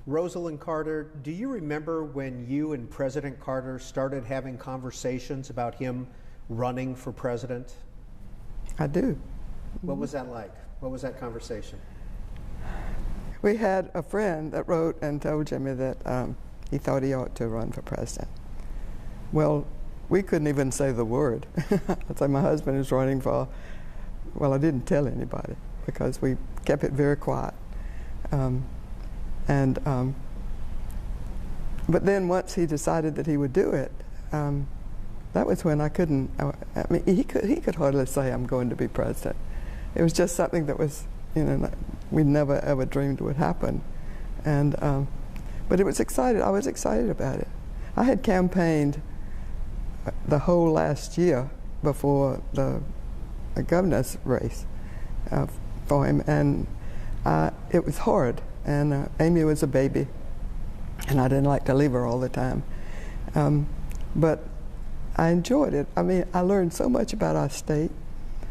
Rosalynn Carter, do you remember when you and President Carter started having conversations about him running for president? I do. What was that like? What was that conversation? We had a friend that wrote and told Jimmy that he thought he ought to run for president. Well, we couldn't even say the word. I'd say my husband is running for, well, I didn't tell anybody because we kept it very quiet. But then once he decided that he would do it, that was when I couldn't, I mean, he could hardly say I'm going to be president. It was just something that was, you know, we never ever dreamed would happen. And, but it was excited, I was excited about it. I had campaigned the whole last year before the governor's race for him, and it was hard. And Amy was a baby, and I didn't like to leave her all the time. But I enjoyed it. I mean, I learned so much about our state.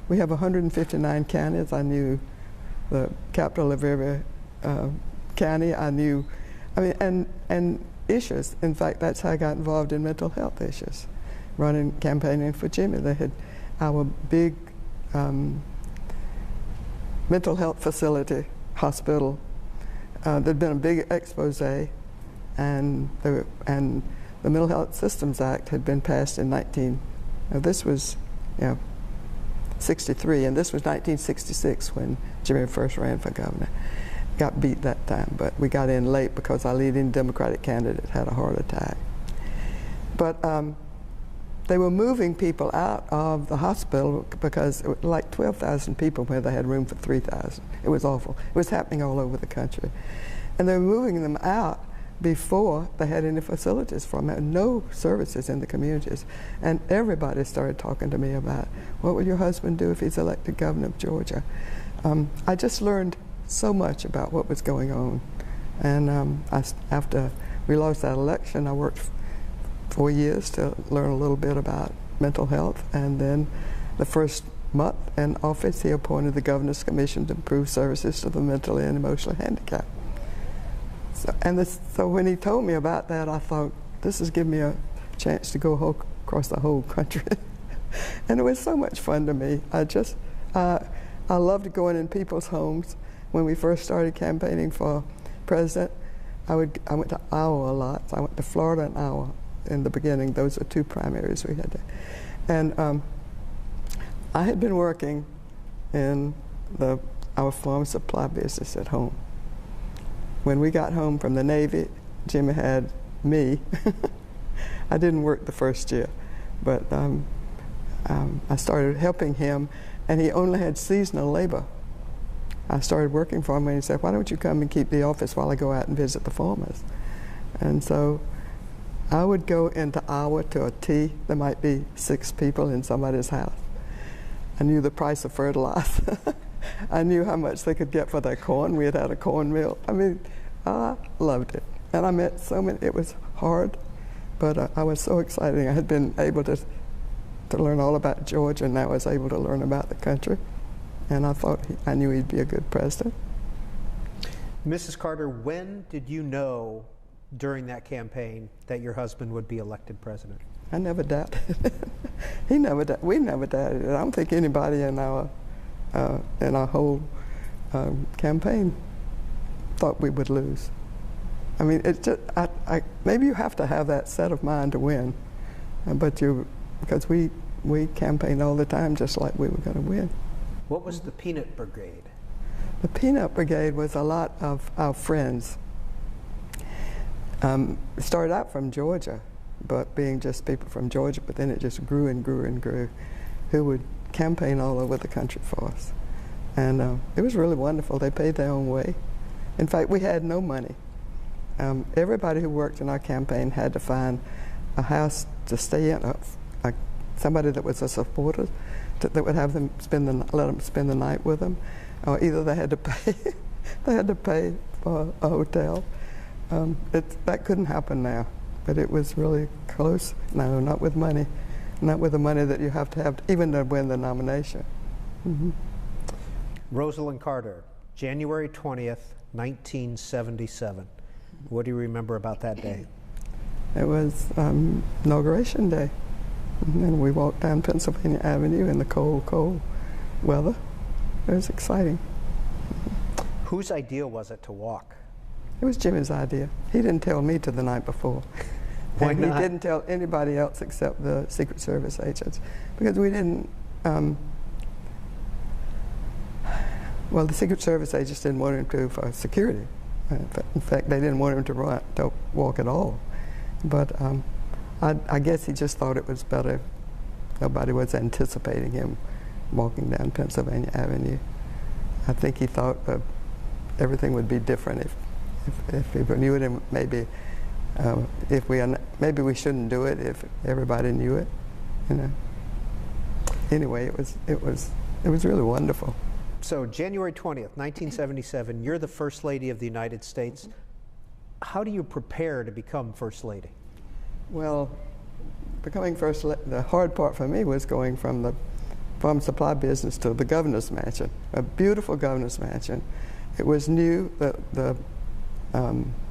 We have 159 counties. I knew the capital of every county. I knew, I mean, and issues. In fact, that's how I got involved in mental health issues, campaigning for Jimmy. They had our big mental health facility, hospital. There'd been a big expose, and the Mental Health Systems Act had been passed in this was, 63, and this was 1966 when Jimmy first ran for governor. Got beat that time, but we got in late because our leading Democratic candidate had a heart attack. But they were moving people out of the hospital because it was like 12,000 people where they had room for 3,000. It was awful. It was happening all over the country. And they were moving them out before they had any facilities for them, no services in the communities. And everybody started talking to me about, what will your husband do if he's elected governor of Georgia? I just learned so much about what was going on. And after we lost that election, I worked 4 years to learn a little bit about mental health, and then the first month in office he appointed the Governor's Commission to improve services to the mentally and emotionally handicapped. So when he told me about that, I thought, this is giving me a chance to go across the whole country. And it was so much fun to me. I loved going in people's homes. When we first started campaigning for president, I went to Iowa a lot. I went to Florida and Iowa in the beginning. Those were two primaries we had. And I had been working in our farm supply business at home. When we got home from the Navy, Jimmy had me. I didn't work the first year, but I started helping him, and he only had seasonal labor. I started working for him, and he said, why don't you come and keep the office while I go out and visit the farmers? And so I would go into Iowa to a tea. There might be 6 people in somebody's house. I knew the price of fertilizer. I knew how much they could get for their corn. We had a corn mill. I mean, I loved it. And I met so many. It was hard, but I was so excited. I had been able to learn all about Georgia, and now I was able to learn about the country. And I thought, I knew he'd be a good president. Mrs. Carter, when did you know during that campaign that your husband would be elected president? I never doubted it. We never doubted it. I don't think anybody in our whole campaign thought we would lose. I mean, it's just, maybe you have to have that set of mind to win, because we campaigned all the time just like we were going to win. What was the Peanut Brigade? The Peanut Brigade was a lot of our friends. It started out from Georgia, but being just people from Georgia, but then it just grew and grew and grew, who would campaign all over the country for us. And it was really wonderful. They paid their own way. In fact, we had no money. Everybody who worked in our campaign had to find a house to stay in, somebody that was a supporter that would have them let them spend the night with them, or either they had to pay for a hotel. That couldn't happen now, but it was really close. No, not with money. Not with the money that you have to have even to win the nomination. Mm-hmm. Rosalynn Carter, January 20th, 1977. What do you remember about that day? It was Inauguration Day. And we walked down Pennsylvania Avenue in the cold, cold weather. It was exciting. Whose idea was it to walk? It was Jimmy's idea. He didn't tell me till the night before. Why and not? He didn't tell anybody else except the Secret Service agents, because we didn't, well, the Secret Service agents didn't want him to for security. In fact, they didn't want him to walk at all. But I guess he just thought it was better. Nobody was anticipating him walking down Pennsylvania Avenue. I think he thought that everything would be different if people knew it, and maybe maybe we shouldn't do it if everybody knew it. You know. Anyway, it was really wonderful. So January 20th, 1977, you're the First Lady of the United States. How do you prepare to become First Lady? Well, becoming First Lady, the hard part for me was going from the farm supply business to the governor's mansion, a beautiful governor's mansion. It was new. The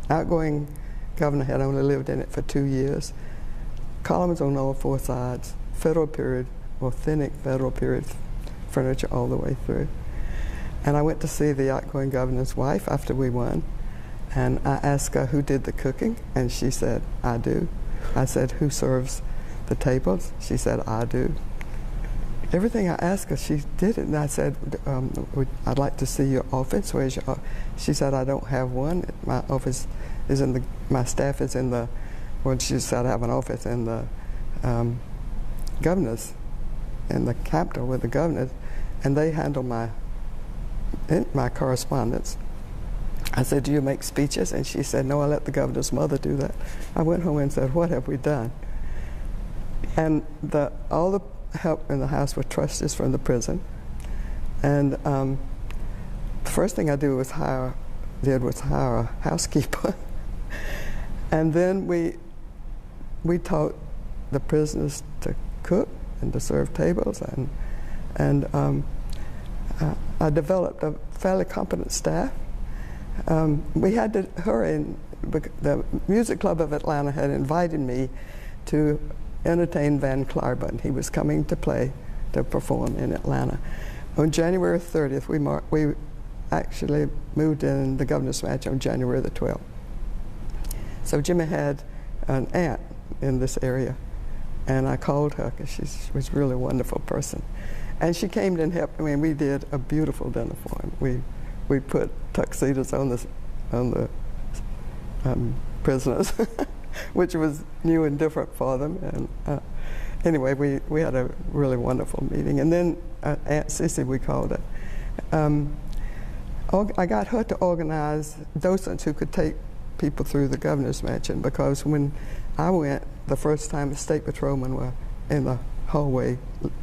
outgoing governor had only lived in it for 2 years. Columns on all four sides, federal period, authentic federal period furniture all the way through. And I went to see the outgoing governor's wife after we won, and I asked her who did the cooking, and she said, I do. I said, who serves the tables? She said, I do. Everything I asked her, she did it. And I said, I'd like to see your office. Where's your office? She said, I don't have one. My office is in my staff is in the, well, she said, I have an office in the governor's, in the Capitol with the governors, and they handle my correspondence. I said, do you make speeches? And she said, no, I let the governor's mother do that. I went home and said, what have we done? And all the help in the house were trustees from the prison. And the first thing I did was hire a housekeeper. And then we taught the prisoners to cook and to serve tables. And I developed a fairly competent staff. We had the Music Club of Atlanta had invited me to entertain Van Cliburn. He was coming to perform in Atlanta. On January 30th, we actually moved in the governor's mansion on January the 12th. So Jimmy had an aunt in this area, and I called her because she was a really wonderful person. And she came and helped. I mean, we did a beautiful dinner for him. We put tuxedos on the prisoners, which was new and different for them. And anyway, we had a really wonderful meeting. And then Aunt Sissy, we called her. I got her to organize docents who could take people through the governor's mansion, because when I went the first time, the state patrolmen were in the hallway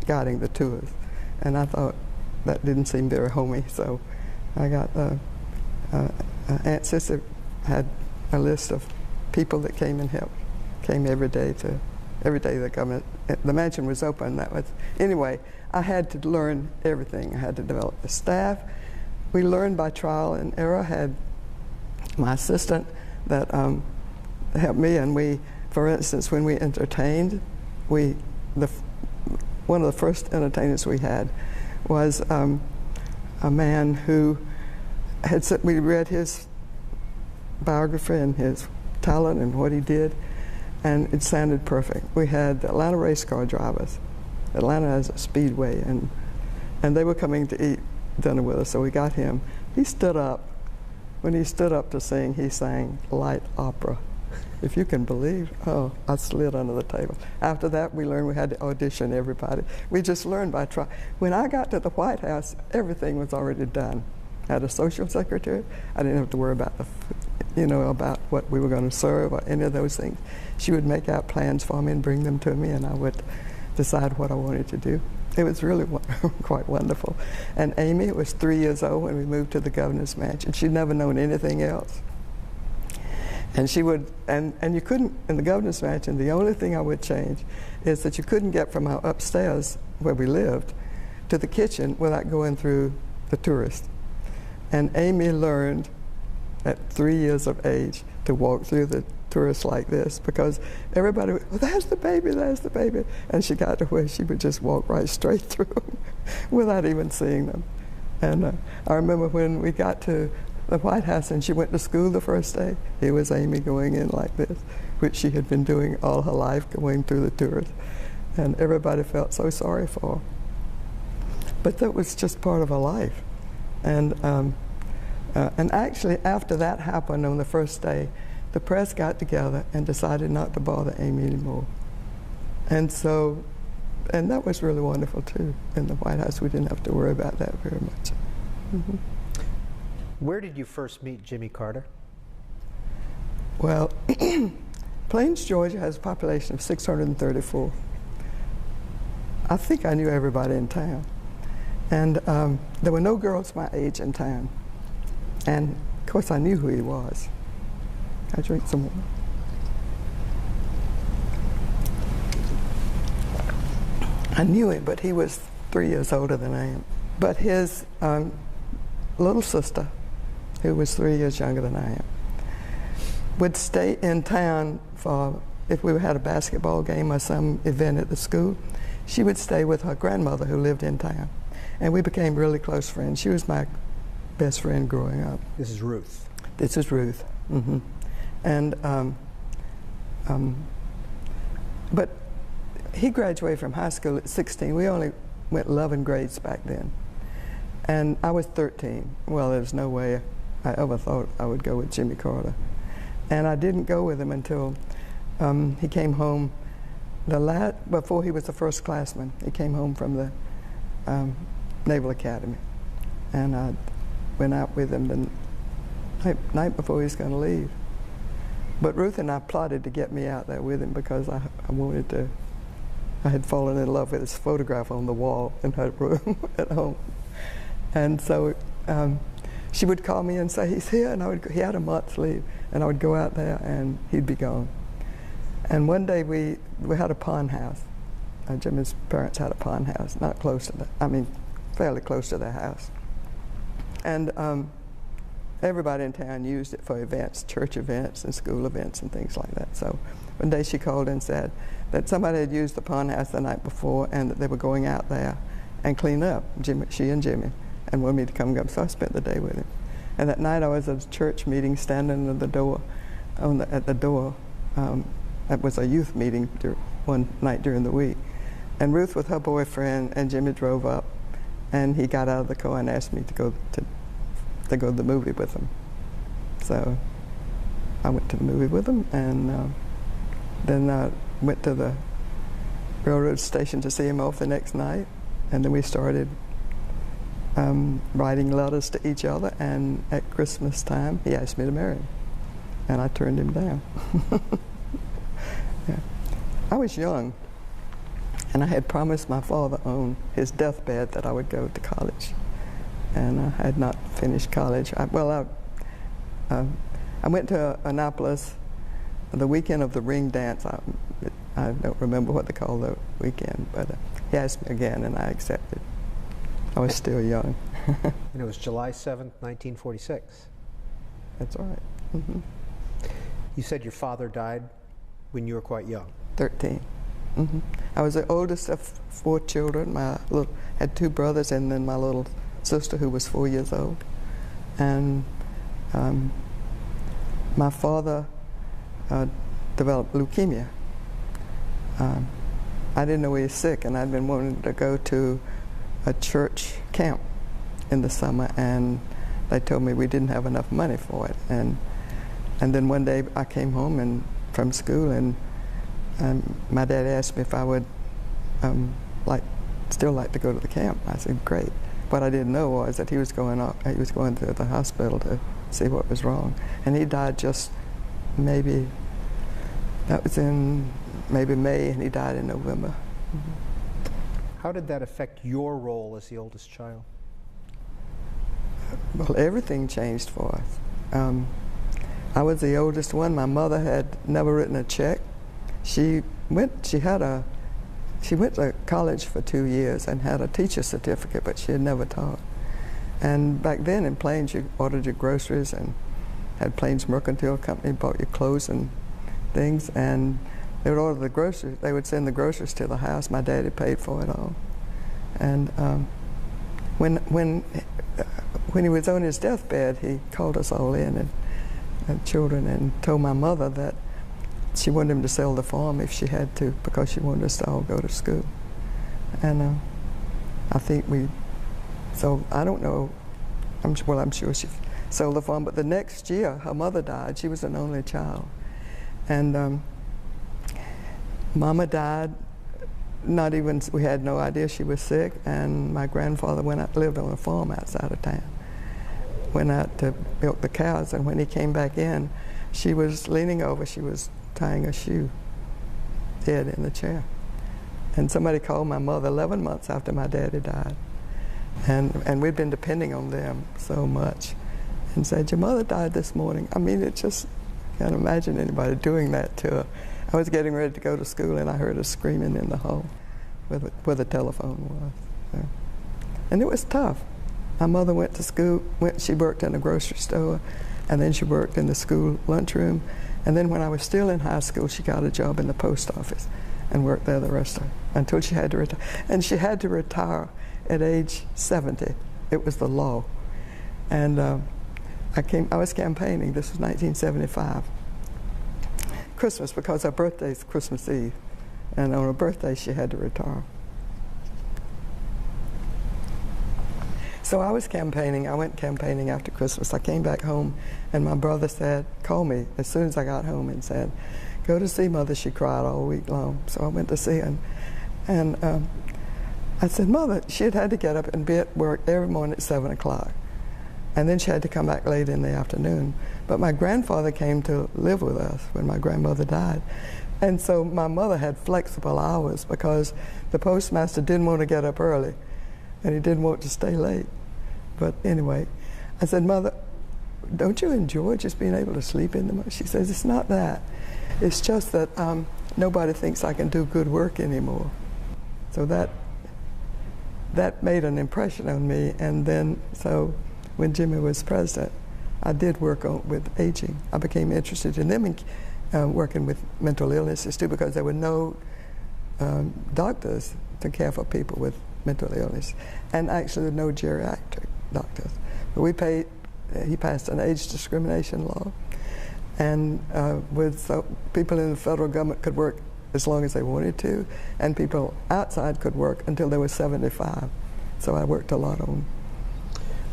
guiding the tours. And I thought that didn't seem very homey, so I got Aunt Sissy had a list of people that came and helped. Came every day the mansion was open. Anyway, I had to learn everything. I had to develop the staff. We learned by trial and error. I had my assistant that helped me, and for instance, when we entertained, one of the first entertainers we had was a man who we read his biography and his talent and what he did, and it sounded perfect. We had Atlanta race car drivers. Atlanta has a speedway, and they were coming to eat dinner with us, so we got him. He stood up. When he stood up to sing, he sang light opera. If you can believe, I slid under the table. After that, we learned we had to audition everybody. We just learned by trying. When I got to the White House, everything was already done. I had a social secretary. I didn't have to worry about about what we were going to serve or any of those things. She would make out plans for me and bring them to me, and I would decide what I wanted to do. It was really quite wonderful. And Amy was 3 years old when we moved to the governor's mansion. She'd never known anything else. And she would, and you couldn't, in the governor's mansion, the only thing I would change is that you couldn't get from our upstairs, where we lived, to the kitchen without going through the tourists. And Amy learned at 3 years of age to walk through the tourists like this, because everybody would, oh, there's the baby, there's the baby. And she got to where she would just walk right straight through them without even seeing them. And I remember when we got to the White House and she went to school the first day, here was Amy going in like this, which she had been doing all her life, going through the tourists. And everybody felt so sorry for her. But that was just part of her life. And actually, after that happened on the first day, the press got together and decided not to bother Amy anymore. And so, and that was really wonderful too. In the White House, we didn't have to worry about that very much. Mm-hmm. Where did you first meet Jimmy Carter? Well, Plains, Georgia has a population of 634. I think I knew everybody in town. And there were no girls my age in town. And of course I knew who he was. I drink some more. I knew him, but he was 3 years older than I am. But his little sister, who was 3 years younger than I am, would stay in town for, if we had a basketball game or some event at the school, she would stay with her grandmother who lived in town. And we became really close friends. She was my best friend growing up. This is Ruth. This is Ruth. Mm-hmm. And, but he graduated from high school at 16. We only went 11 grades back then. And I was 13. Well, there's no way I ever thought I would go with Jimmy Carter. And I didn't go with him until he came home before he was the first classman. He came home from the Naval Academy. And I went out with him the night before he was going to leave. But Ruth and I plotted to get me out there with him because I wanted to. I had fallen in love with his photograph on the wall in her room at home. And so she would call me and say, he's here, and he had a month's leave, and I would go out there and he'd be gone. And one day we had a pawn house. Jimmy's parents had a pawn house, not close to that, I mean, fairly close to their house. And everybody in town used it for events, church events and school events and things like that. So one day she called and said that somebody had used the pawn house the night before and that they were going out there and clean up, she and Jimmy, and wanted me to come. So I spent the day with him. And that night I was at a church meeting, standing at the door, at the door. It was a youth meeting one night during the week. And Ruth with her boyfriend and Jimmy drove up, and he got out of the car and asked me to go to the movie with him. So I went to the movie with him, and then I went to the railroad station to see him off the next night, and then we started writing letters to each other, and at Christmas time he asked me to marry him, and I turned him down. Yeah. I was young, and I had promised my father on his deathbed that I would go to college. And I had not finished college. I went to Annapolis the weekend of the ring dance. I don't remember what they call the weekend, but he asked me again, and I accepted. I was still young. And it was July 7th, 1946. That's all right. Mm-hmm. You said your father died when you were quite young. 13. Mm-hmm. I was the oldest of 4 children. Had 2 brothers, and then my little sister who was 4 years old. And my father developed leukemia. I didn't know he was sick, and I'd been wanting to go to a church camp in the summer, and they told me we didn't have enough money for it. And then one day I came home from school, and my dad asked me if I would still like to go to the camp. I said, great. What I didn't know was that he was going to the hospital to see what was wrong. And he died that was in maybe May, and he died in November. Mm-hmm. How did that affect your role as the oldest child? Well, everything changed for us. I was the oldest one. My mother had never written a check. She went to college for 2 years and had a teacher's certificate, but she had never taught. And back then in Plains, you ordered your groceries, and had Plains Mercantile Company, bought your clothes and things, and they would order the groceries. They would send the groceries to the house. My daddy paid for it all. And when he was on his deathbed, he called us all in and children, and told my mother that she wanted him to sell the farm if she had to, because she wanted us to all go to school. And I think so I don't know, I'm sure she sold the farm, but the next year her mother died. She was an only child. And Mama died, we had no idea she was sick, and my grandfather lived on a farm outside of town. Went out to milk the cows, and when he came back in, she was leaning over, she was tying a shoe, dead in the chair. And somebody called my mother 11 months after my daddy died. And we'd been depending on them so much, and said, "Your mother died this morning." I mean, it just, can't imagine anybody doing that to her. I was getting ready to go to school, and I heard her screaming in the hall where the telephone was. And it was tough. My mother went to school, she worked in a grocery store, and then she worked in the school lunchroom. And then when I was still in high school, she got a job in the post office and worked there the rest of it until she had to retire. And she had to retire at age 70. It was the law. And I was campaigning. This was 1975. Christmas, because her birthday's Christmas Eve. And on her birthday, she had to retire. So I was campaigning. I went campaigning after Christmas. I came back home, and my brother called me as soon as I got home and said, "Go to see Mother." She cried all week long. So I went to see her. And I said, "Mother," she had to get up and be at work every morning at 7 o'clock. And then she had to come back late in the afternoon. But my grandfather came to live with us when my grandmother died. And so my mother had flexible hours, because the postmaster didn't want to get up early, and he didn't want to stay late. But anyway, I said, "Mother, don't you enjoy just being able to sleep in the morning?" She says, "It's not that. It's just that nobody thinks I can do good work anymore." So that made an impression on me. And then, so when Jimmy was president, I did work with aging. I became interested in them and working with mental illnesses too, because there were no doctors to care for people with mental illness, and actually no geriatric doctors. But he passed an age discrimination law, and people in the federal government could work as long as they wanted to, and people outside could work until they were 75. So I worked a lot on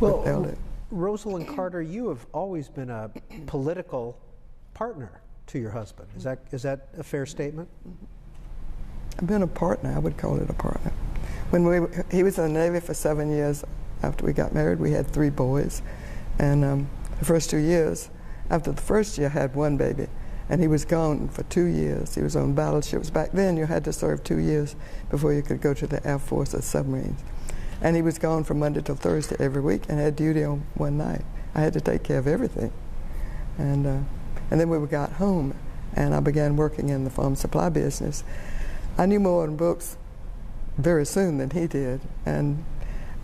elderly. Rosalynn Carter, you have always been a political partner to your husband. Is that a fair statement? I've been a partner. I would call it a partner. He was in the Navy for 7 years. After we got married, we had 3 boys. And the first 2 years, after the first year, I had 1 baby. And he was gone for 2 years. He was on battleships. Back then, you had to serve 2 years before you could go to the Air Force or submarines. And he was gone from Monday till Thursday every week, and had duty on one night. I had to take care of everything. And then we got home, and I began working in the farm supply business. I knew more in books very soon than he did, and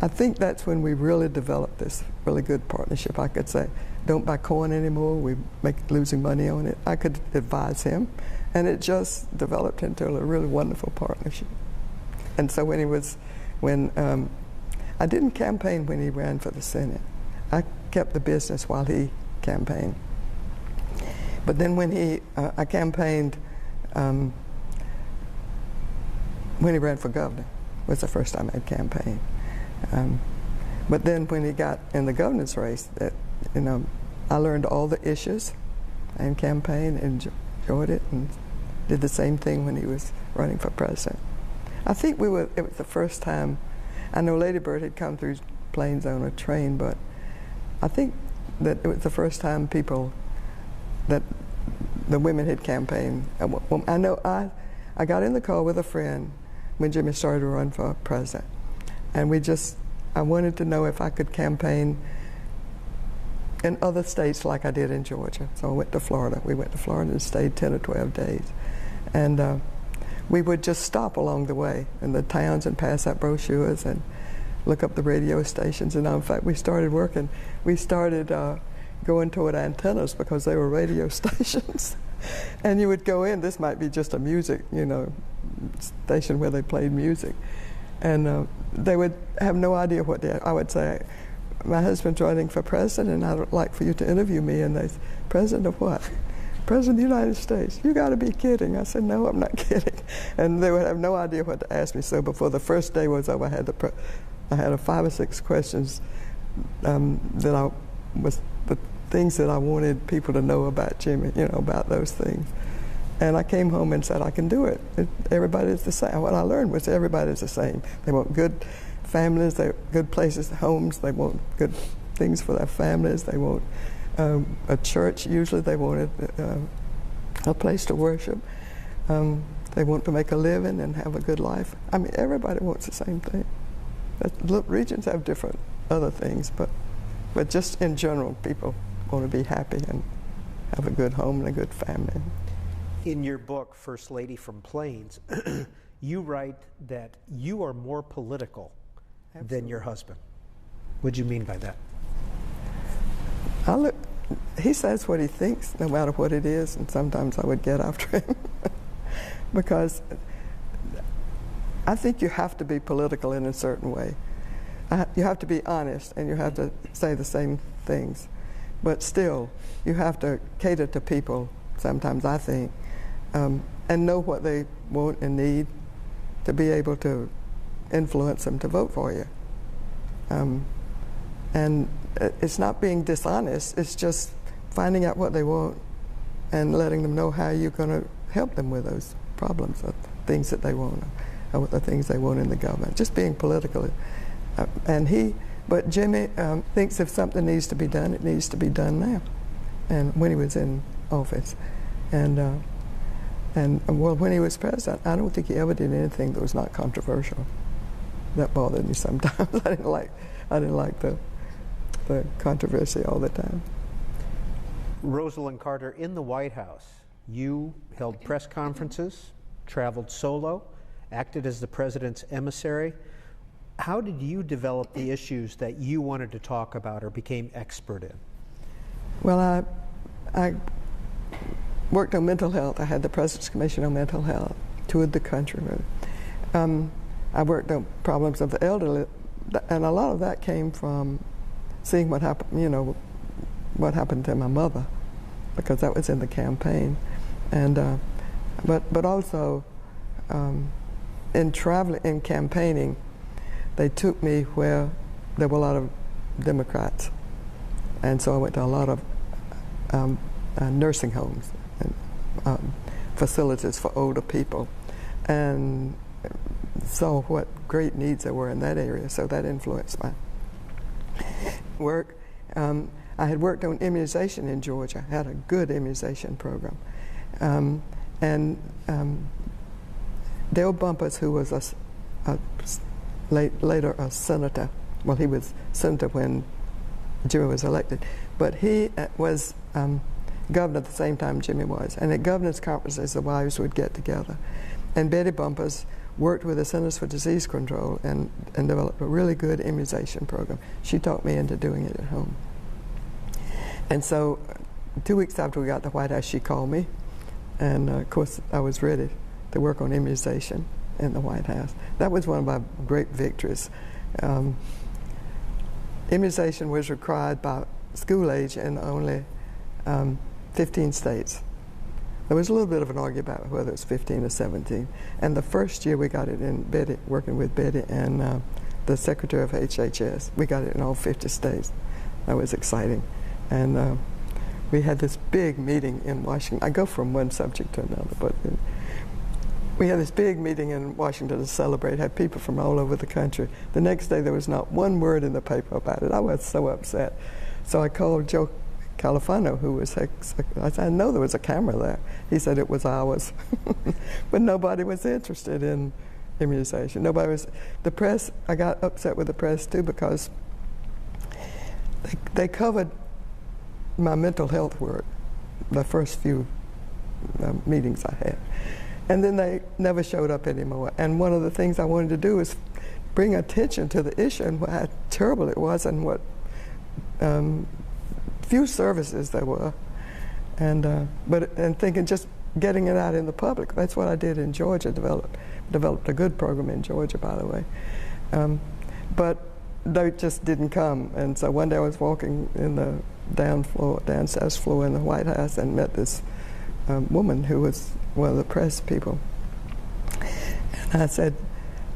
I think that's when we really developed this really good partnership. I could say, "Don't buy corn anymore, we make losing money on it." I could advise him, and it just developed into a really wonderful partnership. And so I didn't campaign when he ran for the Senate. I kept the business while he campaigned. But then when I campaigned when he ran for governor, was the first time I'd campaigned. But then when he got in the governor's race, I learned all the issues and campaigned and enjoyed it, and did the same thing when he was running for president. I think it was the first time. I know Lady Bird had come through Plains on a train, but I think that it was the first time that the women had campaigned. I know I got in the car with a friend when Jimmy started to run for president, and I wanted to know if I could campaign in other states like I did in Georgia. So I went to Florida. We went to Florida and stayed 10 or 12 days. And we would just stop along the way in the towns and pass out brochures and look up the radio stations. And in fact, we started going toward antennas because they were radio stations. And you would go in, this might be just a music, station where they played music. And they would have no idea what I would say, my husband's running for president and I'd like for you to interview me. And they said, president of what? President of the United States. You got to be kidding. I said, no, I'm not kidding. And they would have no idea what to ask me. So before the first day was over, I had 5 or 6 questions the things that I wanted people to know about Jimmy, about those things. And I came home and said, I can do it. Everybody's the same. What I learned was everybody's the same. They want good families, they want good places, homes, they want good things for their families, they want a church, usually they wanted a place to worship. They want to make a living and have a good life. I mean, everybody wants the same thing. Regions have different other things, but just in general, people want to be happy and have a good home and a good family. In your book, First Lady from Plains, you write that you are more political than your husband. What do you mean by that? He says what he thinks, no matter what it is, and sometimes I would get after him. Because I think you have to be political in a certain way. You have to be honest, and you have to say the same things. But still, you have to cater to people, sometimes I think, and know what they want and need to be able to influence them to vote for you. And it's not being dishonest, it's just finding out what they want and letting them know how you're going to help them with those problems, or things that they want, or the things they want in the government. Just being political. But Jimmy thinks if something needs to be done, it needs to be done now. And when he was in office, and well, when he was president, I don't think he ever did anything that was not controversial. That bothered me sometimes. I didn't like the controversy all the time. Rosalynn Carter, in the White House, you held press conferences, traveled solo, acted as the president's emissary. How did you develop the issues that you wanted to talk about or became expert in? Well, I worked on mental health. I had the President's Commission on Mental Health, toured the country. I worked on problems of the elderly, and a lot of that came from seeing what happened, what happened to my mother, because that was in the campaign. And but also in campaigning, they took me where there were a lot of Democrats, and so I went to a lot of nursing homes and facilities for older people, and saw what great needs there were in that area. So that influenced my work. I had worked on immunization in Georgia, had a good immunization program. Dale Bumpus, who was later a senator, well, he was senator when Jimmy was elected, but he was governor at the same time Jimmy was. And at governor's conferences, the wives would get together. And Betty Bumpus worked with the Centers for Disease Control and developed a really good immunization program. She talked me into doing it at home. And so 2 weeks after we got to the White House, she called me. And of course, I was ready to work on immunization in the White House. That was one of my great victories. Immunization was required by school age in only 15 states. There was a little bit of an argument about whether it's 15 or 17. And the first year we got it in Betty, working with Betty and the Secretary of HHS. We got it in all 50 states. That was exciting. And we had this big meeting in Washington. I go from one subject to another, but we had this big meeting in Washington to celebrate, had people from all over the country. The next day there was not one word in the paper about it. I was so upset. So I called Joe Califano, who was, I said, I know there was a camera there. He said it was ours. But nobody was interested in immunization. Nobody was, the press, I got upset with the press too, because they covered my mental health work, the first few meetings I had. And then they never showed up anymore. And one of the things I wanted to do is bring attention to the issue and how terrible it was and what few services there were, and thinking just getting it out in the public. That's what I did in Georgia. Developed a good program in Georgia, by the way, but they just didn't come. And so one day I was walking in the downstairs floor in the White House and met this woman who was one of the press people. And I said,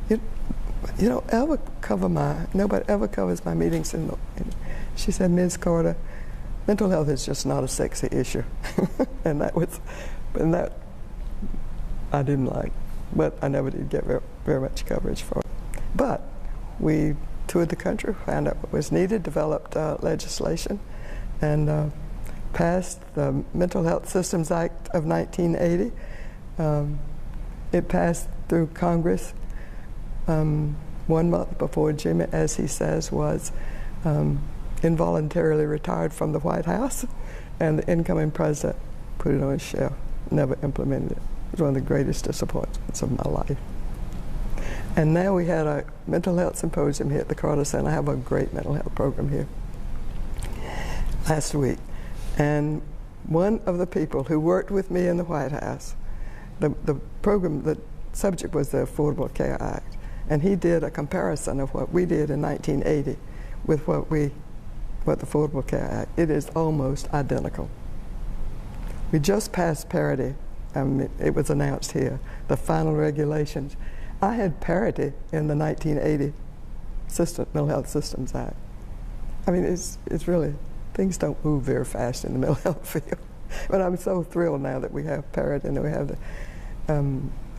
you don't ever nobody ever covers my meetings she said, Ms. Carter, mental health is just not a sexy issue. and that I didn't like, but I never did get very much coverage for it. But we toured the country, found out what was needed, developed legislation, and passed the Mental Health Systems Act of 1980. It passed through Congress 1 month before Jimmy, as he says, was involuntarily retired from the White House, and the incoming president put it on his shelf, never implemented it. It was one of the greatest disappointments of my life. And now we had a mental health symposium here at the Carter Center. I have a great mental health program here last week. And one of the people who worked with me in the White House, the program, the subject was the Affordable Care Act. And he did a comparison of what we did in 1980 with what the Affordable Care Act. It is almost identical. We just passed parity. It was announced here, the final regulations. I had parity in the 1980 Mental Health Systems Act. I mean, it's really, things don't move very fast in the mental health field. But I'm so thrilled now that we have parity and that we have the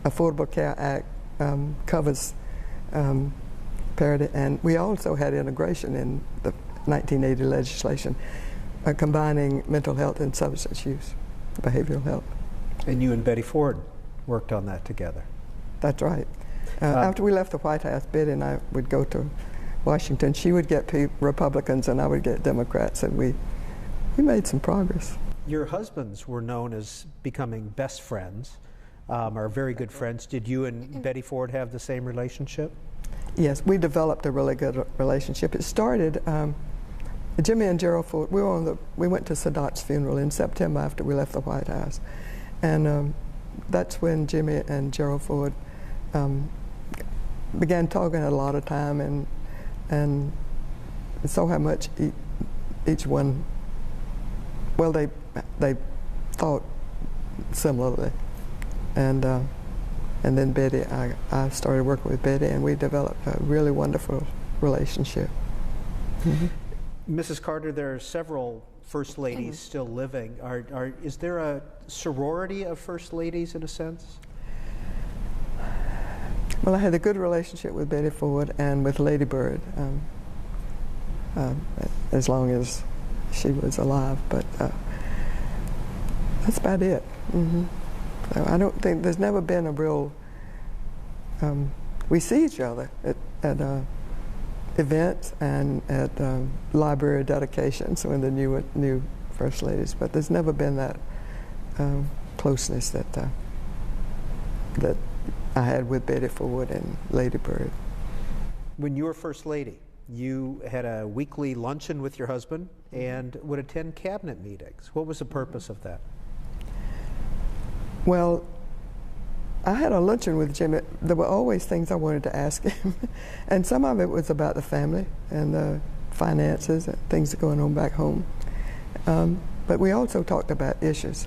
Affordable Care Act covers parity, and we also had integration in the 1980 legislation combining mental health and substance use, behavioral health. And you and Betty Ford worked on that together. That's right. After we left the White House, Betty and I would go to Washington. She would get Republicans and I would get Democrats, and we made some progress. Your husbands were known as becoming best friends, are very good friends. Did you and Betty Ford have the same relationship? Yes, we developed a really good relationship. It started, Jimmy and Gerald Ford, we went to Sadat's funeral in September after we left the White House. And that's when Jimmy and Gerald Ford began talking a lot of time and saw how much each one, well, they thought similarly. And then Betty, I started working with Betty, and we developed a really wonderful relationship. Mm-hmm. Mrs. Carter, there are several First Ladies still living. Is there a sorority of First Ladies in a sense? Well, I had a good relationship with Betty Ford and with Lady Bird, as long as she was alive, but that's about it. Mm-hmm. So I don't think, there's never been a real, we see each other at events and at library dedications when the new First Ladies, but there's never been that closeness that I had with Betty Ford and Lady Bird. When you were First Lady, you had a weekly luncheon with your husband and would attend cabinet meetings. What was the purpose of that? Well, I had a luncheon with Jimmy. There were always things I wanted to ask him. And some of it was about the family and the finances and things that are going on back home. But we also talked about issues.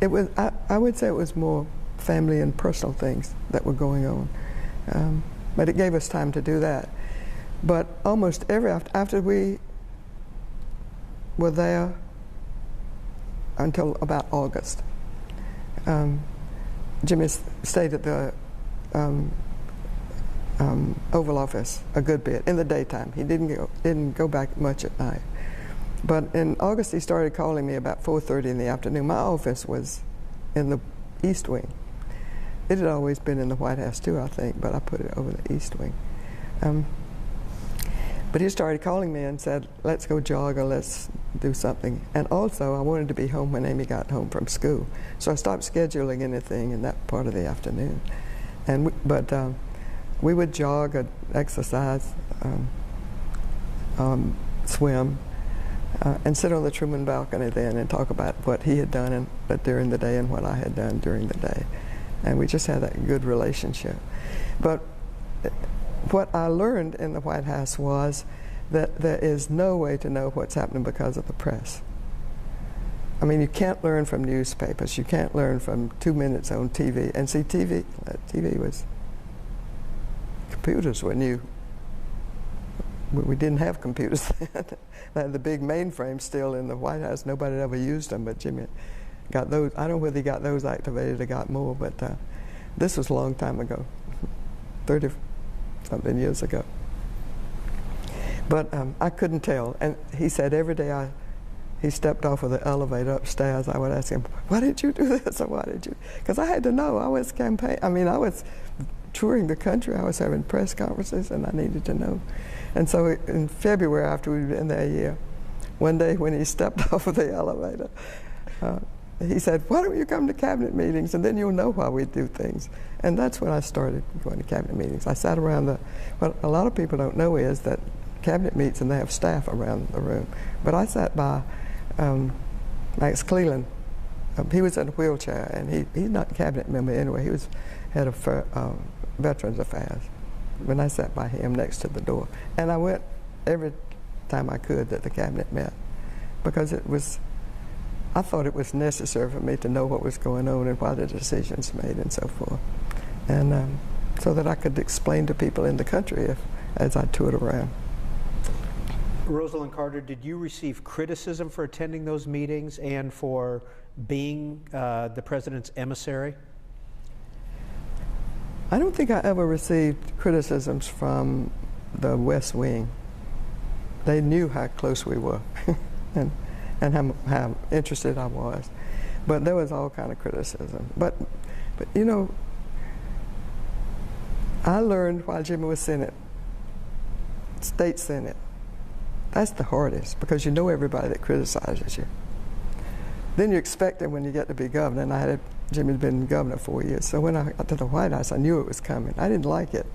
It was, I would say it was more family and personal things that were going on. But it gave us time to do that. But almost after we were there until about August, Jimmy stayed at the Oval Office a good bit in the daytime. He didn't go back much at night. But in August, he started calling me about 4:30 in the afternoon. My office was in the East Wing. It had always been in the White House too, I think, but I put it over the East Wing. But he started calling me and said, let's go jog or let's do something. And also, I wanted to be home when Amy got home from school. So I stopped scheduling anything in that part of the afternoon. But we would jog, exercise, swim, and sit on the Truman balcony then and talk about what he had done during the day and what I had done during the day. And we just had that good relationship. But what I learned in the White House was that there is no way to know what's happening because of the press. I mean, you can't learn from newspapers. You can't learn from 2 minutes on TV. And see, TV was, computers were new. We didn't have computers then. They had the big mainframe still in the White House. Nobody had ever used them, but Jimmy got those. I don't know whether he got those activated or got more, but this was a long time ago, 30-something years ago. But I couldn't tell. And he said every day he stepped off of the elevator upstairs, I would ask him, why did you do this, or why did you? Because I had to know. I was I was touring the country. I was having press conferences, and I needed to know. And so in February, after we'd been there a year, one day when he stepped off of the elevator, he said, why don't you come to cabinet meetings, and then you'll know why we do things. And that's when I started going to cabinet meetings. I sat around what a lot of people don't know is that cabinet meets and they have staff around the room. But I sat by Max Cleland. He was in a wheelchair, and he's not a cabinet member anyway. He was head of Veterans Affairs. When I sat by him next to the door. And I went every time I could that the cabinet met, because I thought it was necessary for me to know what was going on and why the decisions made and so forth. And so that I could explain to people in the country as I toured around. Rosalynn Carter, did you receive criticism for attending those meetings and for being the president's emissary? I don't think I ever received criticisms from the West Wing. They knew how close we were and how interested I was. But there was all kind of criticism. But you know, I learned while Jimmy was Senate, State Senate, that's the hardest, because you know everybody that criticizes you. Then you expect it when you get to be governor, and Jimmy's been governor 4 years. So when I got to the White House, I knew it was coming. I didn't like it,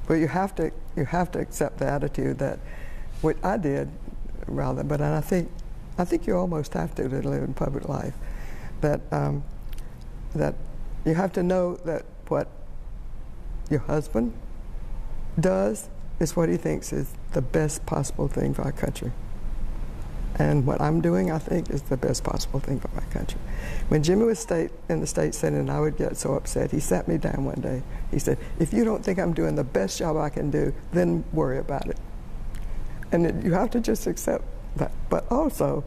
but you have to accept the attitude that, what I did, rather. But I think you almost have to live in public life. That you have to know that what your husband does is what he thinks is the best possible thing for our country. And what I'm doing, I think, is the best possible thing for my country. When Jimmy was in the state senate and I would get so upset, he sat me down one day. He said, if you don't think I'm doing the best job I can do, then worry about it. And you have to just accept that. But also,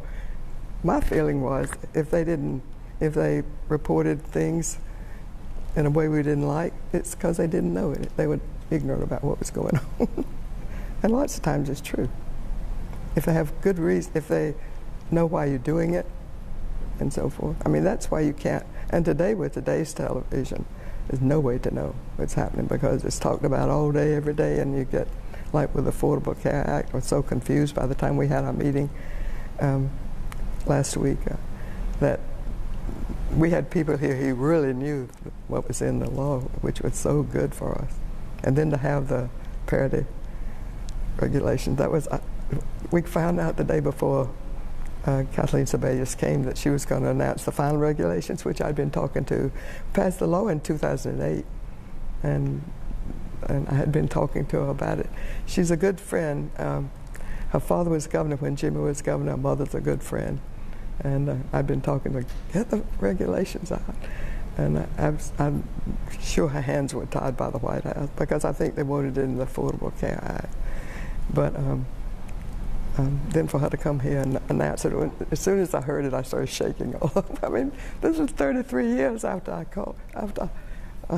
my feeling was, if they reported things in a way we didn't like, it's because they didn't know it. They were ignorant about what was going on. And lots of times it's true. If they have good reason, if they know why you're doing it, and so forth. I mean, that's why you can't. And today, with today's television, there's no way to know what's happening, because it's talked about all day, every day, and you get, like with the Affordable Care Act, we're so confused by the time we had our meeting last week that we had people here who really knew what was in the law, which was so good for us. And then to have the parity regulations, that was. We found out the day before Kathleen Sebelius came that she was going to announce the final regulations, which I'd been talking to, passed the law in 2008, and I had been talking to her about it. She's a good friend. Her father was governor when Jimmy was governor. Her mother's a good friend, and I've been talking to her, get the regulations out. And I'm sure her hands were tied by the White House, because I think they wanted it in the Affordable Care Act. But then for her to come here and announce it, as soon as I heard it, I started shaking all over. I mean, this was 33 years after I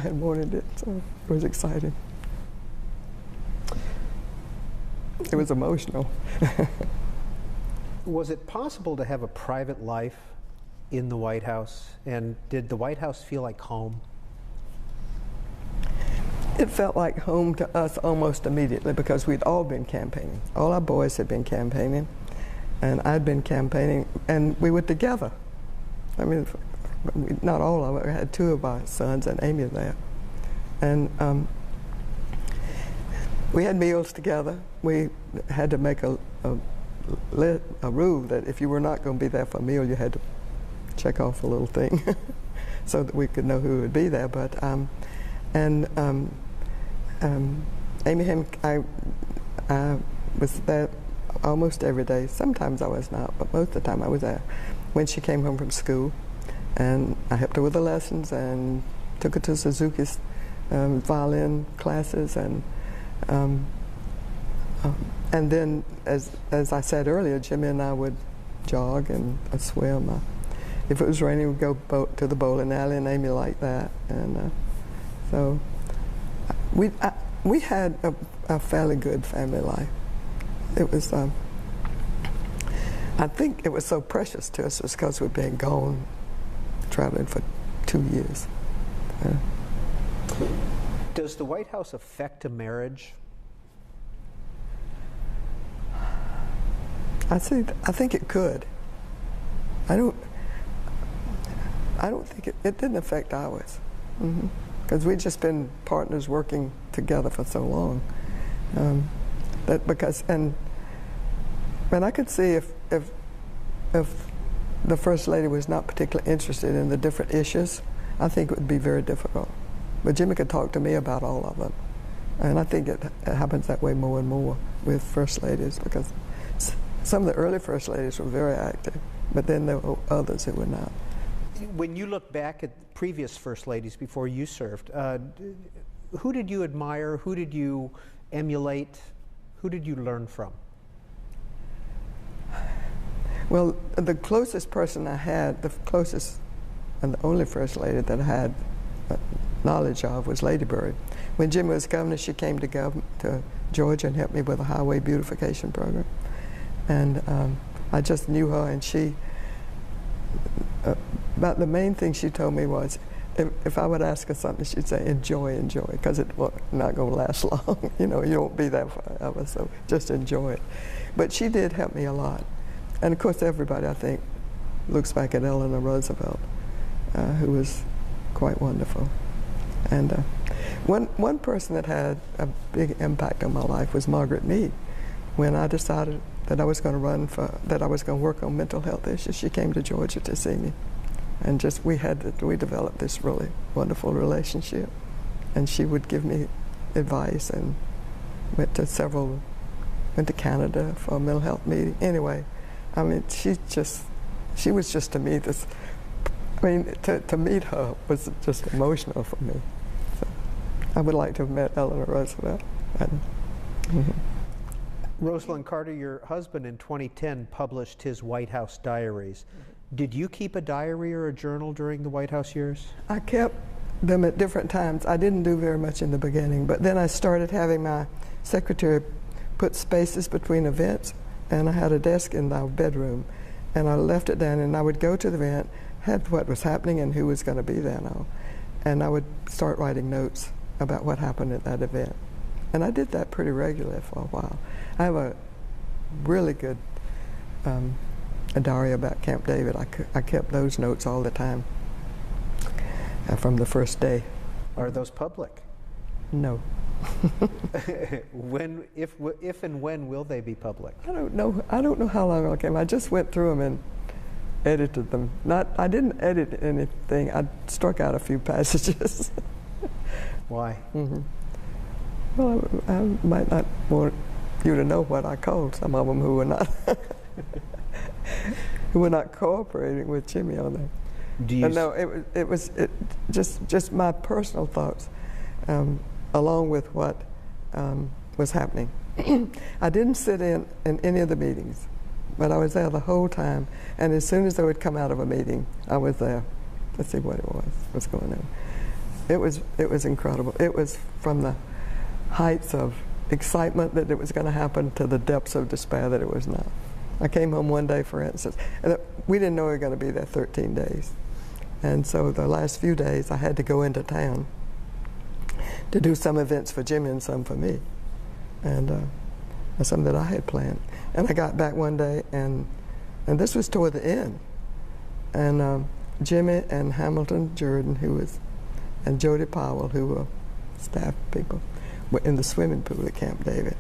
had wanted it, so it was exciting. It was emotional. Was it possible to have a private life in the White House? And did the White House feel like home? It felt like home to us almost immediately, because we'd all been campaigning. All our boys had been campaigning, and I'd been campaigning, and we were together. I mean, not all of it. We had two of our sons and Amy there. And we had meals together. We had to make a a rule that if you were not going to be there for a meal, you had to check off a little thing so that we could know who would be there. But Amy Hem, I was there almost every day. Sometimes I was not, but most of the time I was there when she came home from school. And I helped her with the lessons and took her to Suzuki's violin classes. And then, as I said earlier, Jimmy and I would jog and swim. If it was raining, we'd go to the bowling alley, and Amy liked that. And so we had a fairly good family life. It was, I think it was so precious to us because we'd been gone traveling for 2 years. Does the White House affect a marriage? I think it could. I don't think it didn't affect ours, because we'd just been partners working together for so long. And I could see if the First Lady was not particularly interested in the different issues, I think it would be very difficult. But Jimmy could talk to me about all of them. And I think it happens that way more and more with First Ladies, because some of the early First Ladies were very active, but then there were others who were not. When you look back at previous First Ladies before you served, who did you admire? Who did you emulate? Who did you learn from? Well, the closest person I had, the closest and the only First Lady that I had knowledge of was Lady Bird. When Jimmy was governor, she came to Georgia and helped me with a highway beautification program. And I just knew her, and she, about the main thing she told me was, if I would ask her something, she'd say, enjoy, enjoy, because it's not going to last long. You know, you won't be there forever, so just enjoy it. But she did help me a lot. And of course, everybody, I think, looks back at Eleanor Roosevelt, who was quite wonderful. And one person that had a big impact on my life was Margaret Mead. When I decided that I was going to that I was going to work on mental health issues, she came to Georgia to see me. And we developed this really wonderful relationship. And she would give me advice, and went to Canada for a mental health meeting. Anyway, I mean, she was just to me this, I mean, to meet her was just emotional for me. So I would like to have met Eleanor Roosevelt. Rosalynn Carter, your husband in 2010 published his White House diaries. Did you keep a diary or a journal during the White House years? I kept them at different times. I didn't do very much in the beginning, but then I started having my secretary put spaces between events, and I had a desk in our bedroom, and I left it down, and I would go to the event, had what was happening and who was going to be there now, and I would start writing notes about what happened at that event. And I did that pretty regularly for a while. I have a really good a diary about Camp David. I kept those notes all the time from the first day. Are those public? No. If and when will they be public? I don't know. I don't know how long I came. I just went through them and edited them. I didn't edit anything. I struck out a few passages. Why? Well, I might not want you to know what I called some of them who were not cooperating with Jimmy on that. Do you? No, it was just my personal thoughts, along with what was happening. I didn't sit in any of the meetings, but I was there the whole time. And as soon as I would come out of a meeting, I was there to see what it was going on. It was incredible. It was from the heights of excitement that it was going to happen to the depths of despair that it was not. I came home one day, for instance, and we didn't know we were going to be there 13 days. And so the last few days I had to go into town to do some events for Jimmy and some for me, and some that I had planned. And I got back one day, and this was toward the end, and Jimmy and Hamilton Jordan, and Jody Powell, who were staff people, were in the swimming pool at Camp David,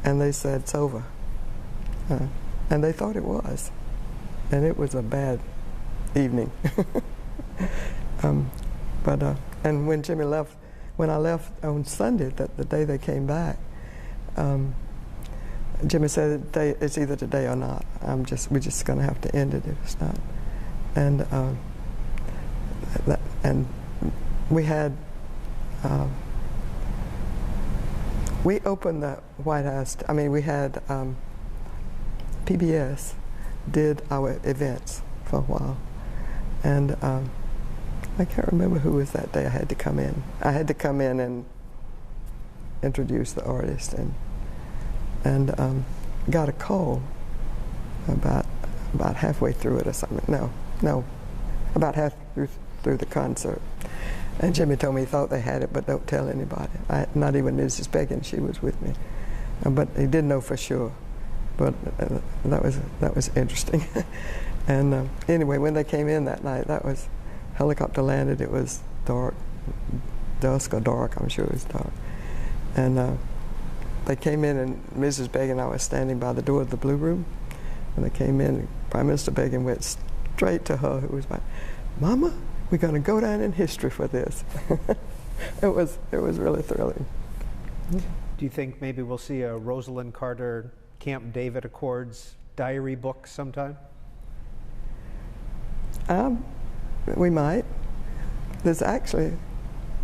and they said, it's over. And they thought it was. And it was a bad evening. And when Jimmy left, when I left on Sunday, the day they came back, Jimmy said it's either today or not. We're just going to have to end it if it's not. And we had we opened the White House. I mean, we had PBS did our events for a while, and I can't remember who was that day I had to come in. I had to come in and introduce the artist, and got a call about halfway through it or something. No, about half through the concert. And Jimmy told me he thought they had it, but don't tell anybody. Not even Mrs. Beggin, she was with me. But he didn't know for sure. But that was interesting. And anyway, when they came in that night, that was, helicopter landed, it was dark, dusk or dark, I'm sure it was dark. And they came in, and Mrs. Beggin and I was standing by the door of the Blue Room. When they came in, Prime Minister Beggin went straight to her, who was like, "Mama, we're going to go down in history for this." It was really thrilling. Do you think maybe we'll see a Rosalynn Carter Camp David Accords diary book sometime? We might. There's actually,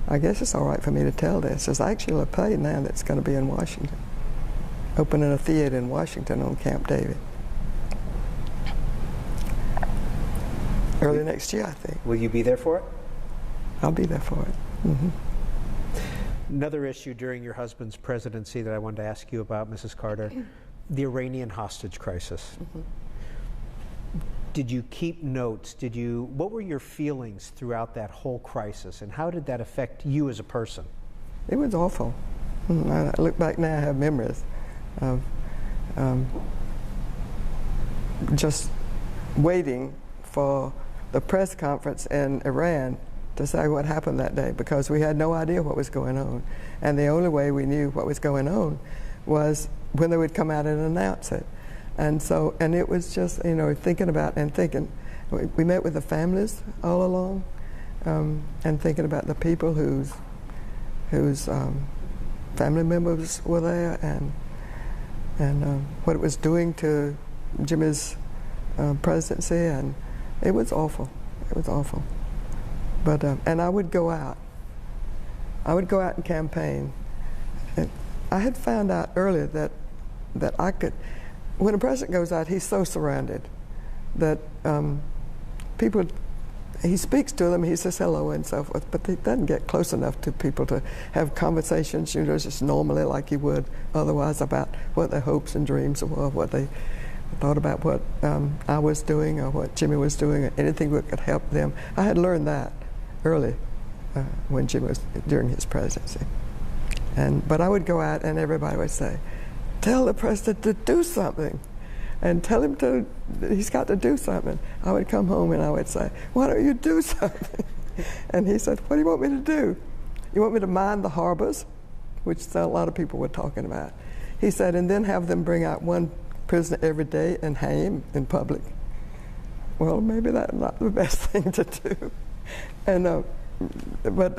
I guess it's all right for me to tell this, there's actually a play now that's going to be in Washington, opening a theater in Washington on Camp David. Early next year, I think. Will you be there for it? I'll be there for it. Mm-hmm. Another issue during your husband's presidency that I wanted to ask you about, Mrs. Carter, the Iranian hostage crisis. Mm-hmm. Did you keep notes? What were your feelings throughout that whole crisis, and how did that affect you as a person? It was awful. I look back now, I have memories of just waiting for the press conference in Iran to say what happened that day, because we had no idea what was going on. And the only way we knew what was going on was when they would come out and announce it. And it was just, thinking about and thinking. We met with the families all along, and thinking about the people whose family members were there, and what it was doing to Jimmy's presidency, and it was awful. It was awful. But and I would go out. I would go out and campaign. And I had found out earlier that I could. When a president goes out, he's so surrounded that people. He speaks to them. He says hello and so forth, but he doesn't get close enough to people to have conversations, just normally like he would otherwise, about what their hopes and dreams were, what they thought about what I was doing or what Jimmy was doing, or anything that could help them. I had learned that early when Jimmy was during his presidency. But I would go out and everybody would say, "Tell the president to do something, and tell him he's got to do something." I would come home and I would say, "Why don't you do something?" And he said, "What do you want me to do? You want me to mind the harbors?" Which a lot of people were talking about. He said, "And then have them bring out one prisoner every day and hang him in public." Well, maybe that's not the best thing to do. And it was,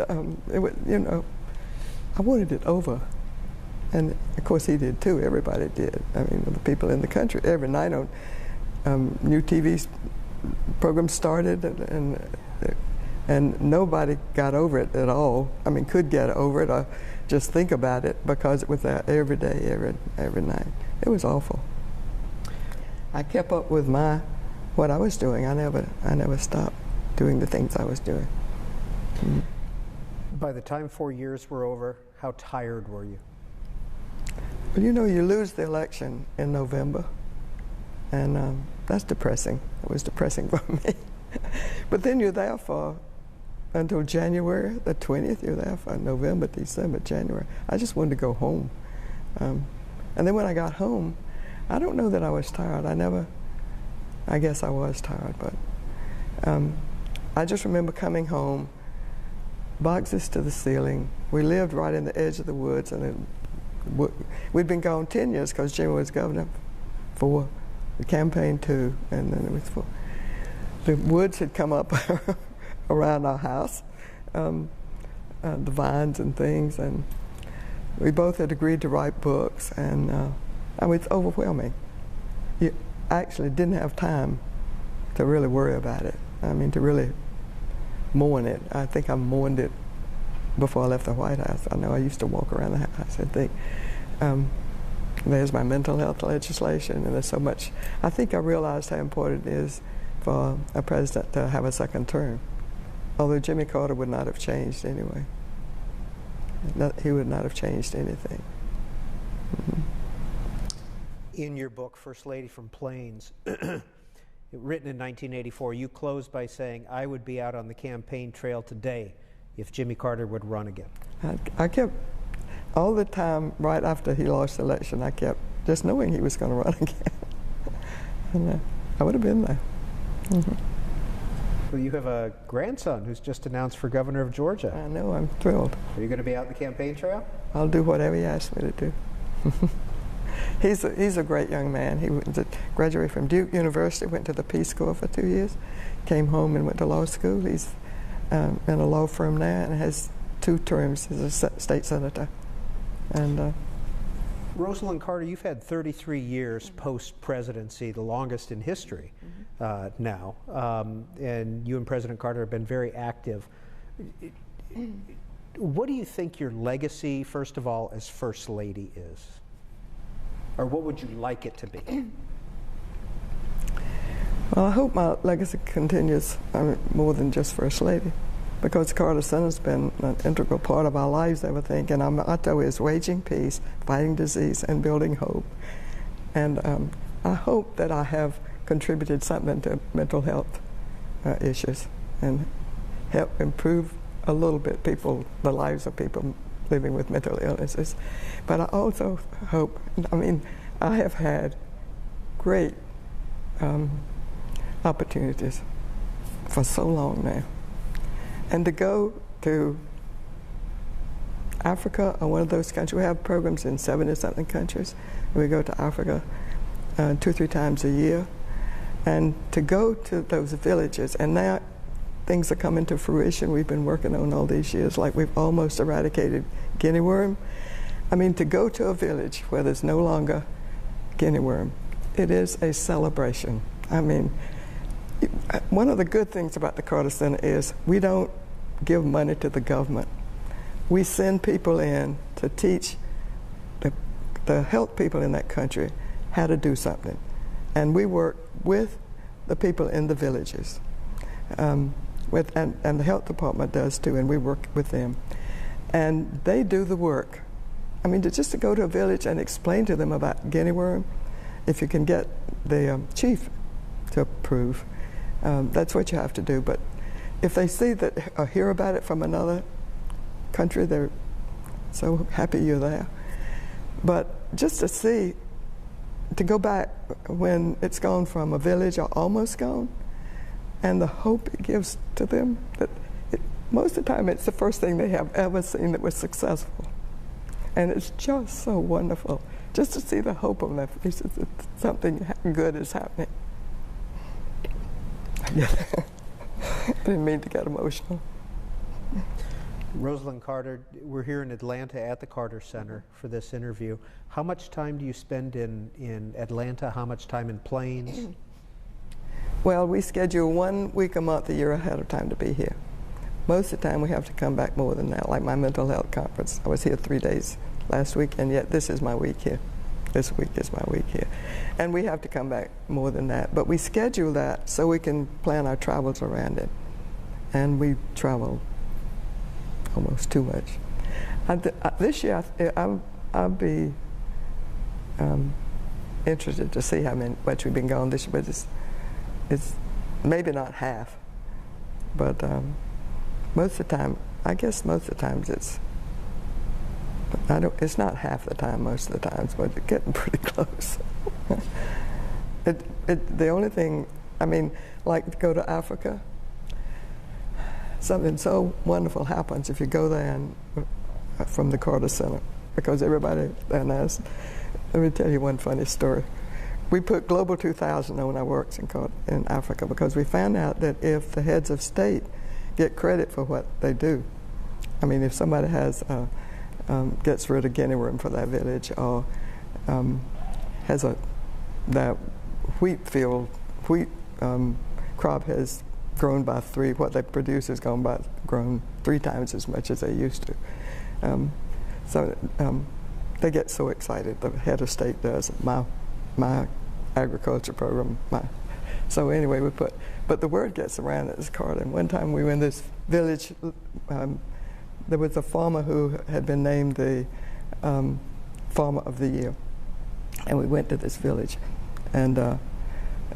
I wanted it over. And of course he did too, everybody did. I mean, the people in the country, every night on new TV programs started, and nobody got over it at all. I mean, could get over it or just think about it, because it was there every day, every night. It was awful. I kept up with what I was doing. I never stopped doing the things I was doing. Mm-hmm. By the time 4 years were over, how tired were you? Well, you lose the election in November, and that's depressing. It was depressing for me. But then you're there until January the 20th. You're there for November, December, January. I just wanted to go home. And then when I got home, I don't know that I was tired. I guess I was tired, but I just remember coming home, boxes to the ceiling. We lived right in the edge of the woods, and we'd been gone 10 years because Jimmy was governor for the campaign too, and then it was for the woods had come up around our house, the vines and things, and we both had agreed to write books, and I mean, it's overwhelming. You actually didn't have time to really worry about it. I mean, to really mourn it. I think I mourned it before I left the White House. I know I used to walk around the house and think, there's my mental health legislation, and there's so much. I think I realized how important it is for a president to have a second term, although Jimmy Carter would not have changed anyway. He would not have changed anything. Mm-hmm. In your book, First Lady from Plains, written in 1984, you closed by saying, "I would be out on the campaign trail today if Jimmy Carter would run again." I kept, all the time right after he lost the election, I kept just knowing he was going to run again. And I would have been there. Mm-hmm. Well, you have a grandson who's just announced for governor of Georgia. I know, I'm thrilled. Are you going to be out in the campaign trail? I'll do whatever he asks me to do. He's a great young man. He graduated from Duke University, went to the Peace Corps for 2 years, came home and went to law school. He's in a law firm now and has 2 terms as a state senator. And Rosalynn Carter, you've had 33 years post-presidency, the longest in history now, and you and President Carter have been very active. What do you think your legacy, first of all, as First Lady is? Or what would you like it to be? Well, I hope my legacy continues more than just First Lady, because Carter Center's been an integral part of our lives, I would think, and our motto is waging peace, fighting disease, and building hope. And I hope that I have contributed something to mental health issues and help improve a little bit the lives of people living with mental illnesses. But I also hope, I mean, I have had great opportunities for so long now. And to go to Africa or one of those countries, we have programs in 70-something countries. We go to Africa 2 or 3 times a year. And to go to those villages, and now things are coming to fruition we've been working on all these years, like we've almost eradicated guinea worm. I mean, to go to a village where there's no longer guinea worm, it is a celebration. I mean, one of the good things about the Carter Center is we don't give money to the government. We send people in to teach the health people in that country how to do something. And we work with the people in the villages. And the health department does too, and we work with them. And they do the work. I mean, just to go to a village and explain to them about guinea worm, if you can get the chief to approve, that's what you have to do. But if they see that or hear about it from another country, they're so happy you're there. But just to see, to go back when it's gone from a village or almost gone, and the hope it gives to them, that most of the time it's the first thing they have ever seen that was successful. And it's just so wonderful, just to see the hope on their faces that something good is happening. I didn't mean to get emotional. Rosalynn Carter, we're here in Atlanta at the Carter Center for this interview. How much time do you spend in Atlanta? How much time in Plains? Well, we schedule 1 week a month, a year ahead of time to be here. Most of the time we have to come back more than that, like my mental health conference. I was here 3 days last week, and yet this is my week here. This week is my week here. And we have to come back more than that. But we schedule that so we can plan our travels around it. And we travel almost too much. This year, I'll be interested to see how much we've been gone this year, but it's maybe not half. But most of the time, I guess most of the times it's not half the time most of the times, but it's getting pretty close. The only thing, I mean, like to go to Africa, something so wonderful happens if you go there and from the Carter Center, because everybody there knows. Let me tell you one funny story. we put Global 2000 on our works in Africa because we found out that if the heads of state get credit for what they do, I mean, if somebody gets rid of guinea worm for their village, or has that wheat crop has grown by what they produce has grown 3 times as much as they used to. They get so excited. The head of state does. My agriculture program. So anyway, but the word gets around at this Carter. And one time we were in this village. There was a farmer who had been named the Farmer of the Year, and we went to this village, and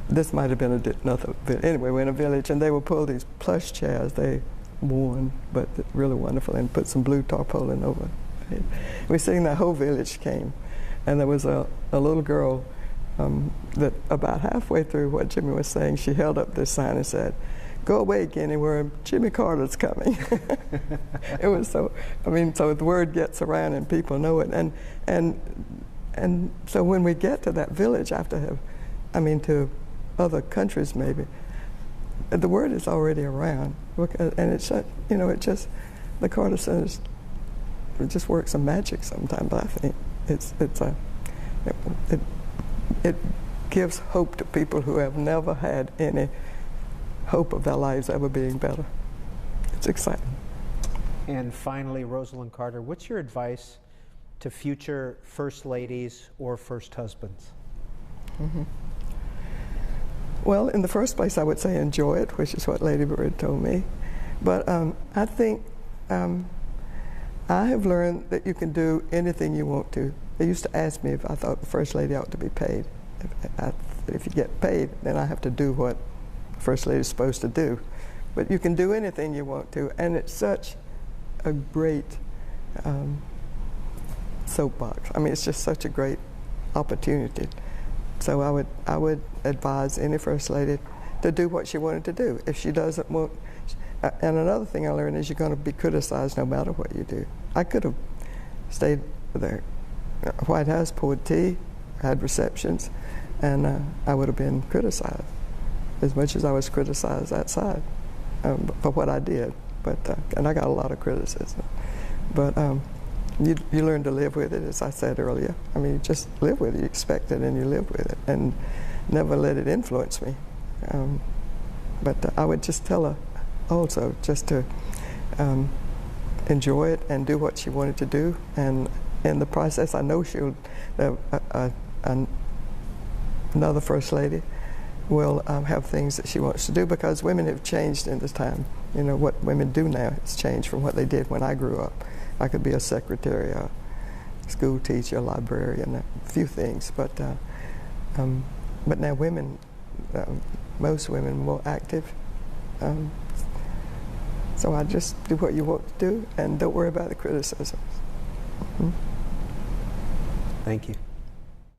this might have been another. Anyway, we're in a village, and they would pull these plush chairs. They worn, but really wonderful, and put some blue tarpaulin over. We seen the whole village came, and there was a little girl that about halfway through what Jimmy was saying, she held up this sign and said, "Go away, guinea worm, Jimmy Carter's coming." It was so, I mean, so the word gets around and people know it. And so when we get to that village to other countries maybe, the word is already around. And it's, the Carter Centers, it just works some magic sometimes. I think it gives hope to people who have never had any hope of their lives ever being better. It's exciting. And finally, Rosalynn Carter, what's your advice to future first ladies or first husbands? Mm-hmm. Well, in the first place, I would say enjoy it, which is what Lady Bird told me. But I think I have learned that you can do anything you want to. They used to ask me if I thought the First Lady ought to be paid. If you get paid, then I have to do what the First Lady is supposed to do. But you can do anything you want to, and it's such a great soapbox. I mean, it's just such a great opportunity. So I would advise any First Lady to do what she wanted to do. If she doesn't want, and another thing I learned is you're going to be criticized no matter what you do. I could have stayed there. White House, poured tea, had receptions, and I would have been criticized as much as I was criticized outside for what I did. But and I got a lot of criticism. But you learn to live with it, as I said earlier. I mean, you just live with it. You expect it, and you live with it, and never let it influence me. But I would just tell her also just to enjoy it and do what she wanted to do, and in the process, I know she'll, another First Lady will have things that she wants to do, because women have changed in this time. You know, what women do now has changed from what they did when I grew up. I could be a secretary, a school teacher, a librarian, a few things, but now women, most women are more active. So I just do what you want to do and don't worry about the criticisms. Mm-hmm. Thank you.